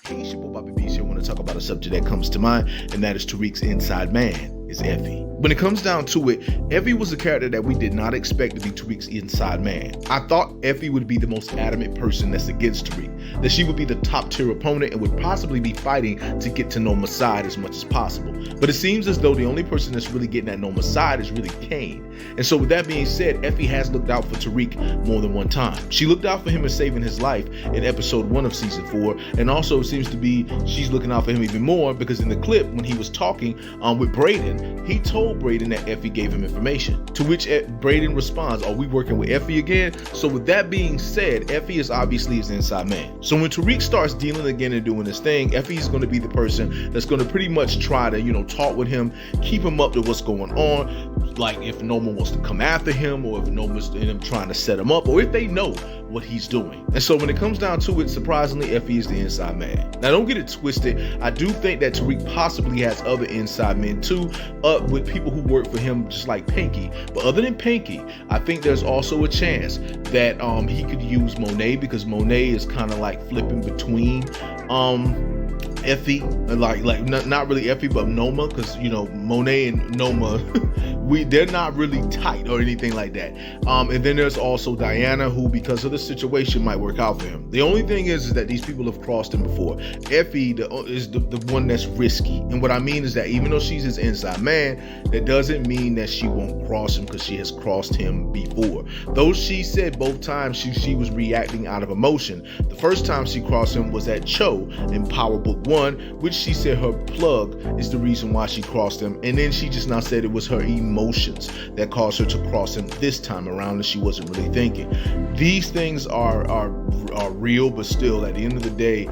Hey, it's your boy Bobby Beast here. I want to talk about a subject that comes to mind, and that is Tariq's inside man, is Effie. When it comes down to it, Effie was a character that we did not expect to be Tariq's inside man. I thought Effie would be the most adamant person that's against Tariq, that she would be the top tier opponent and would possibly be fighting to get to Noma's side as much as possible. But it seems as though the only person that's really getting at Noma's side is really Kane. And so with that being said, Effie has looked out for Tariq more than one time. She looked out for him in saving his life in episode 1 of season 4, and also seems to be she's looking out for him even more because in the clip when he was talking with Brayden, he told Brayden that Effie gave him information, to which Brayden responds, "Are we working with Effie again?" So with that being said, Effie is obviously his inside man. So when Tariq starts dealing again and doing his thing, Effie is going to be the person that's going to pretty much try to, talk with him, keep him up to what's going on, like if Noma wants to come after him, or if Noma's trying to set him up, or if they know what he's doing. And so when it comes down to it, surprisingly, Effie is the inside man. Now don't get it twisted, I do think that Tariq possibly has other inside men too, with people who work for him just like Pinky. But other than Pinky, I think there's also a chance that he could use Monet, because Monet is kind of like flipping between Effie, like not really Effie, but Noma, because Monet and Noma they're not really tight or anything like that. And then there's also Diana, who because of the situation might work out for him. The only thing is that these people have crossed him before. Effie is the one that's risky, and what I mean is that even though she's his inside man, that doesn't mean that she won't cross him, because she has crossed him before. Though she said both times she was reacting out of emotion. The first time she crossed him was at Cho in Power Book 1, which she said her plug is the reason why she crossed him, and then she just now said it was her emotions that caused her to cross him this time around, and she wasn't really thinking. These things are real, but still at the end of the day,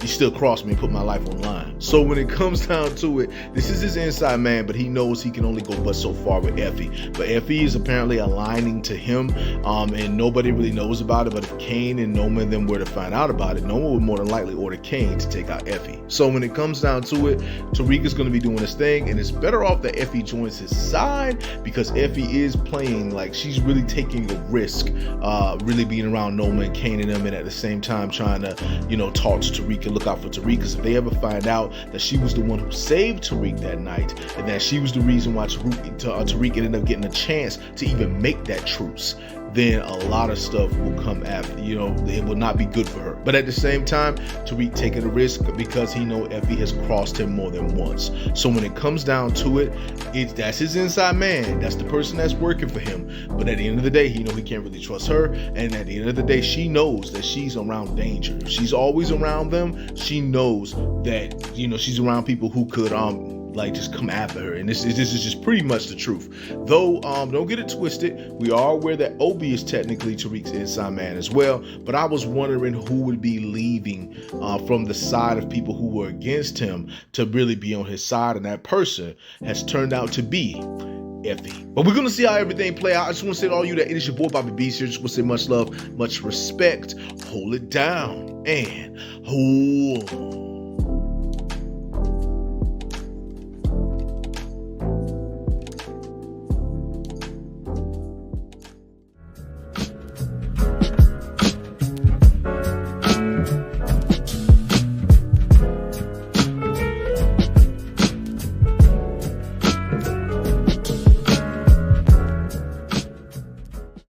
he still crossed me and put my life on line. So when it comes down to it, this is his inside man, but he knows he can only go but so far with Effie. But Effie is apparently aligning to him, and nobody really knows about it. But if Kane and Noma and them were to find out about it, Noma would more than likely order Kane to take out Effie. So when it comes down to it, Tariq is going to be doing his thing, and it's better off that Effie joins his side, because Effie is playing like she's really taking a risk, really being around Noma and Kane and them, and at the same time trying to talk to Tariq and look out for Tariq, because if they ever find out that she was the one who saved Tariq that night, and that she was the reason why Tariq ended up getting a chance to even make that truce, then a lot of stuff will come after, it will not be good for her. But at the same time, Tariq taking a risk because he know Effie has crossed him more than once. So when it comes down to it, that's his inside man. That's the person that's working for him. But at the end of the day, he can't really trust her. And at the end of the day, she knows that she's around danger. If she's always around them, she knows that, she's around people who could, just come after her. And this is just pretty much the truth. Though don't get it twisted, we are aware that Obi is technically Tariq's inside man as well, but I was wondering who would be leaving from the side of people who were against him to really be on his side, and that person has turned out to be Effie. But we're gonna see how everything play out. I just want to say to all you that it is your boy Bobby Beast here. Just want to say much love, much respect, hold it down, and hold on.